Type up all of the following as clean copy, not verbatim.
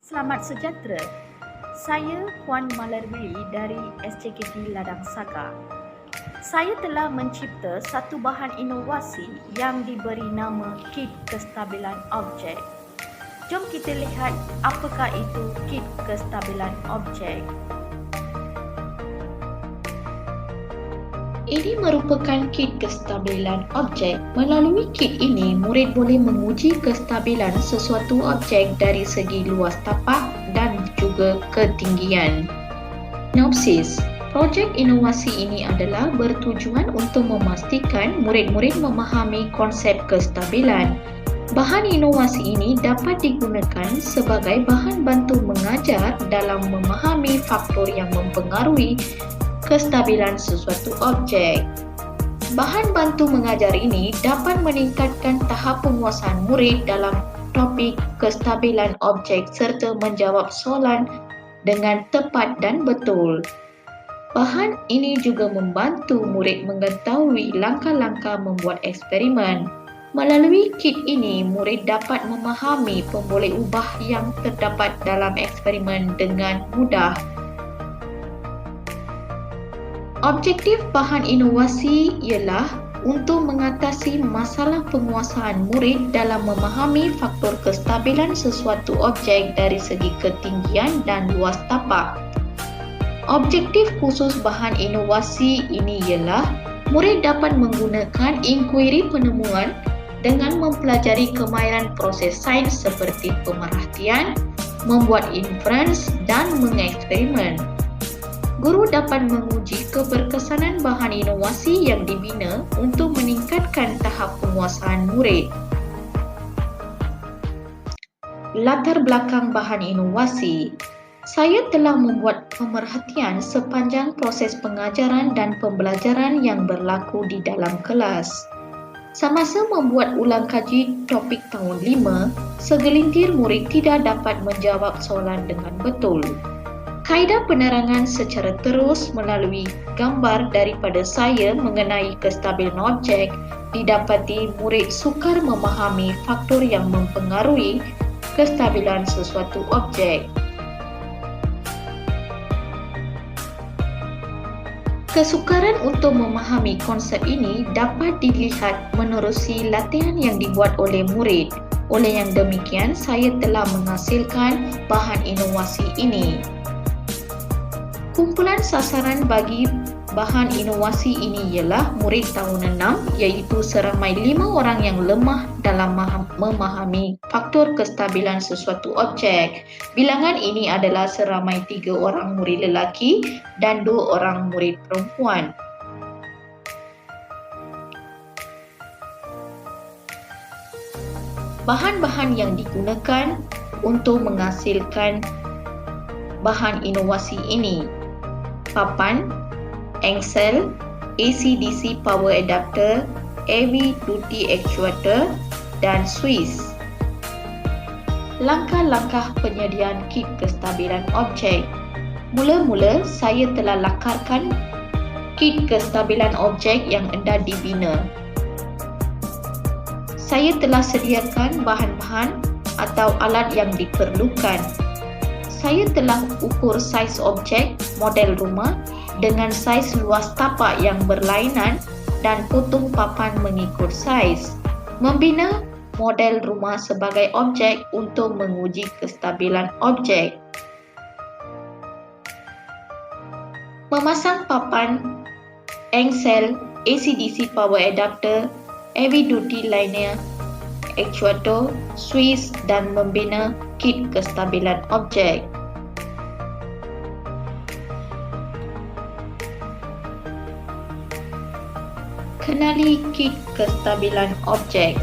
Selamat sejahtera. Saya Puan Malarwili dari SJKT Ladang Saga. Saya telah mencipta satu bahan inovasi yang diberi nama Kit Kestabilan Objek. Jom kita lihat apakah itu Kit Kestabilan Objek. Ini merupakan kit kestabilan objek. Melalui kit ini, murid boleh menguji kestabilan sesuatu objek dari segi luas tapak dan juga ketinggian. Sinopsis. Projek inovasi ini adalah bertujuan untuk memastikan murid-murid memahami konsep kestabilan. Bahan inovasi ini dapat digunakan sebagai bahan bantu mengajar dalam memahami faktor yang mempengaruhi kestabilan sesuatu objek. Bahan bantu mengajar ini dapat meningkatkan tahap penguasaan murid dalam topik kestabilan objek serta menjawab soalan dengan tepat dan betul. Bahan ini juga membantu murid mengetahui langkah-langkah membuat eksperimen. Melalui kit ini, murid dapat memahami pemboleh ubah yang terdapat dalam eksperimen dengan mudah. Objektif bahan inovasi ialah untuk mengatasi masalah penguasaan murid dalam memahami faktor kestabilan sesuatu objek dari segi ketinggian dan luas tapak. Objektif khusus bahan inovasi ini ialah murid dapat menggunakan inkuiri penemuan dengan mempelajari kemahiran proses sains seperti pemerhatian, membuat inferens dan mengeksperimen. Guru dapat menguji keberkesanan bahan inovasi yang dibina untuk meningkatkan tahap penguasaan murid. Latar belakang bahan inovasi. Saya telah membuat pemerhatian sepanjang proses pengajaran dan pembelajaran yang berlaku di dalam kelas. Semasa membuat ulang kaji topik tahun 5, segelintir murid tidak dapat menjawab soalan dengan betul. Kaedah penerangan secara terus melalui gambar daripada saya mengenai kestabilan objek didapati murid sukar memahami faktor yang mempengaruhi kestabilan sesuatu objek. Kesukaran untuk memahami konsep ini dapat dilihat menerusi latihan yang dibuat oleh murid. Oleh yang demikian, saya telah menghasilkan bahan inovasi ini. Kumpulan sasaran bagi bahan inovasi ini ialah murid tahun 6 iaitu seramai 5 orang yang lemah dalam memahami faktor kestabilan sesuatu objek. Bilangan ini adalah seramai 3 orang murid lelaki dan 2 orang murid perempuan. Bahan-bahan yang digunakan untuk menghasilkan bahan inovasi ini: papan, engsel, AC/DC power adapter, heavy duty actuator dan Swiss. Langkah-langkah penyediaan kit kestabilan objek. Mula-mula, saya telah lakarkan kit kestabilan objek yang hendak dibina. Saya telah sediakan bahan-bahan atau alat yang diperlukan. Saya telah ukur saiz objek model rumah dengan saiz luas tapak yang berlainan dan potong papan mengikut saiz. Membina model rumah sebagai objek untuk menguji kestabilan objek. Memasang papan, engsel, AC/DC power adapter, heavy duty linear actuator, Swiss dan membina kit kestabilan objek. Kenali kit kestabilan objek.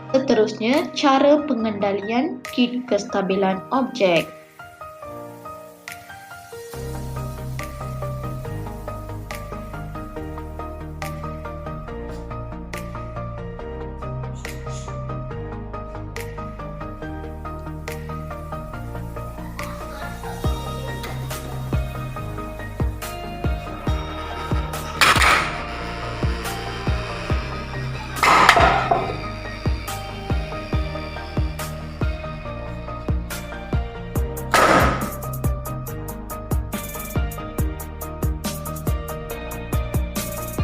Seterusnya, cara pengendalian kit kestabilan objek.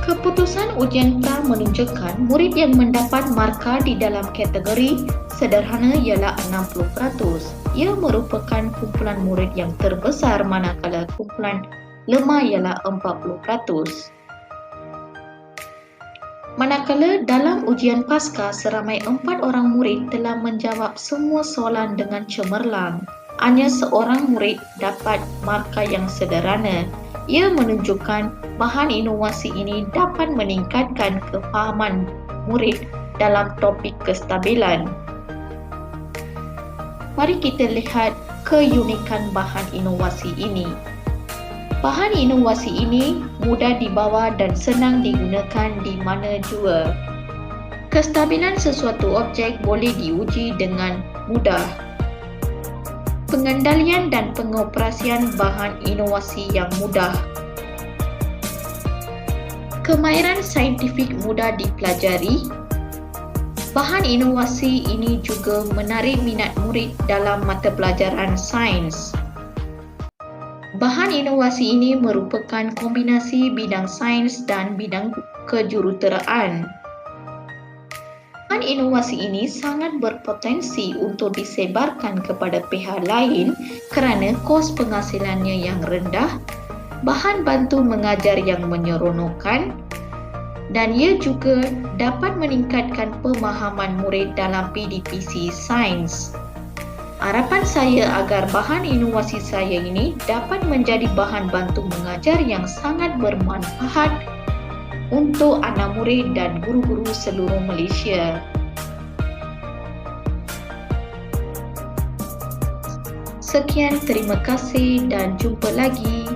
Keputusan ujian pra menunjukkan murid yang mendapat markah di dalam kategori sederhana ialah 60%. Ia merupakan kumpulan murid yang terbesar manakala kumpulan lemah ialah 40%. Manakala dalam ujian pasca seramai 4 orang murid telah menjawab semua soalan dengan cemerlang, hanya seorang murid dapat markah yang sederhana. Ia menunjukkan bahan inovasi ini dapat meningkatkan kefahaman murid dalam topik kestabilan. Mari kita lihat keunikan bahan inovasi ini. Bahan inovasi ini mudah dibawa dan senang digunakan di mana jua. Kestabilan sesuatu objek boleh diuji dengan mudah. Pengendalian dan pengoperasian bahan inovasi yang mudah. Kemahiran saintifik mudah dipelajari. Bahan inovasi ini juga menarik minat murid dalam mata pelajaran sains. Bahan inovasi ini merupakan kombinasi bidang sains dan bidang kejuruteraan. Bahan inovasi ini sangat berpotensi untuk disebarkan kepada pihak lain kerana kos penghasilannya yang rendah, bahan bantu mengajar yang menyeronokkan, dan ia juga dapat meningkatkan pemahaman murid dalam PDPC Sains. Harapan saya agar bahan inovasi saya ini dapat menjadi bahan bantu mengajar yang sangat bermanfaat untuk anak murid dan guru-guru seluruh Malaysia. Sekian, terima kasih dan jumpa lagi.